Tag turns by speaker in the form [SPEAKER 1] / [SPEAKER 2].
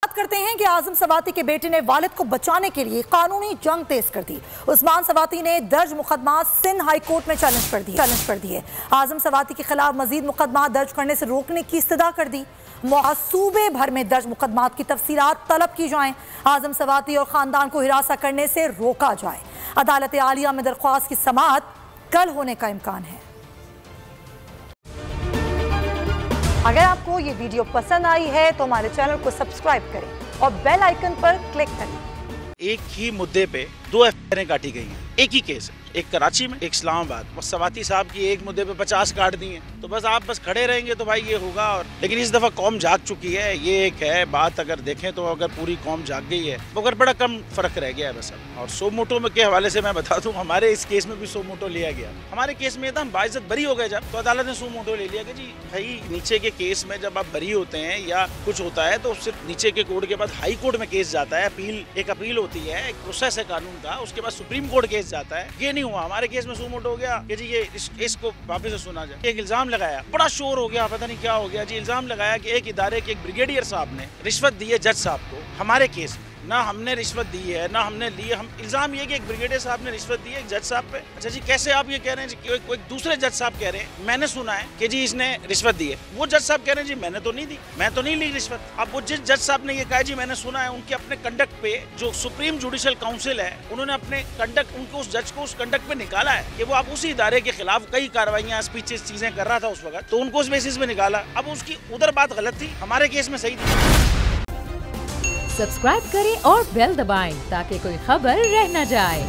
[SPEAKER 1] बात करते हैं कि आजम सवाती के बेटे ने वालिद को बचाने के लिए कानूनी जंग तेज कर दी। उस्मान सवाती ने दर्ज मुकदमा सिंध हाई कोर्ट में चैलेंज कर दिए। आजम सवाती के खिलाफ मजीद मुकदमा दर्ज करने से रोकने की इस्तदा कर दी। सूबे भर में दर्ज मुकदमात की तफसीलात तलब की जाएं। आजम सवाती और खानदान को हिरासा करने से रोका जाए। अदालत आलिया में दरख्वास्त की समाअत कल होने का इम्कान है। अगर आपको ये वीडियो पसंद आई है तो हमारे चैनल को सब्सक्राइब करें और बेल आइकन पर क्लिक करें।
[SPEAKER 2] एक ही मुद्दे पे 2 एफआईआर काटी गई हैं। एक ही केस है, एक कराची में, एक इस्लामाबाद। बस सवाती साहब की एक मुद्दे पे 50 काट दी हैं। तो बस आप बस खड़े रहेंगे तो भाई ये होगा। और लेकिन इस दफा कौम जाग चुकी है, ये एक है बात। अगर देखें तो अगर पूरी कौम जाग गई है मगर बड़ा कम फर्क रह गया है बस अब। और सो मोटो के हवाले से मैं बता दूं, हमारे इस केस में भी सो मोटो लिया गया। हमारे केस में था हम बाइज्जत बरी हो गए जब, तो अदालत ने सो मोटो ले लिया कि जी भाई नीचे के केस में जब आप बरी होते हैं या कुछ होता है तो सिर्फ नीचे के कोर्ट के बाद हाई कोर्ट में केस जाता है। एक अपील होती है, एक प्रोसेस है कानून का, उसके बाद सुप्रीम कोर्ट केस जाता है। ये नहीं हुआ हमारे केस में। सुमोटो हो गया कि जी ये इस केस को वापस से सुना जाए। एक इल्जाम लगाया, बड़ा शोर हो गया, पता नहीं क्या हो गया जी। इल्जाम लगाया कि एक इदारे के एक ब्रिगेडियर साहब ने रिश्वत दी है जज साहब को। हमारे केस में ना हमने रिश्वत दी है ना हमने ली है। हम इल्जाम ये कि एक ब्रिगेडियर साहब ने रिश्वत दी है एक जज साहब पे। अच्छा जी, कैसे आप ये कह रहे हैं कि कोई दूसरे जज साहब कह रहे हैं मैंने सुना है कि जी इसने रिश्वत दी है। वो जज साहब कह रहे हैं जी मैंने तो नहीं दी, मैं तो नहीं ली रिश्वत। अब वो जिस जज साहब ने ये कहा जी मैंने सुना है, उनके अपने कंडक्ट पे जो सुप्रीम जुडिशियल काउंसिल है उन्होंने अपने कंडक्ट, उनको उस जज को उस कंडक्ट पे निकाला है कि वो आप उसी इदारे के खिलाफ कई कार्रवाइयां स्पीचेस चीजें कर रहा था उस वक्त, तो उनको उस बेसिस पे निकाला। अब उसकी उधर बात गलत थी, हमारे केस में सही थी।
[SPEAKER 3] सब्सक्राइब करें और बेल दबाएं ताकि कोई खबर रह न जाए।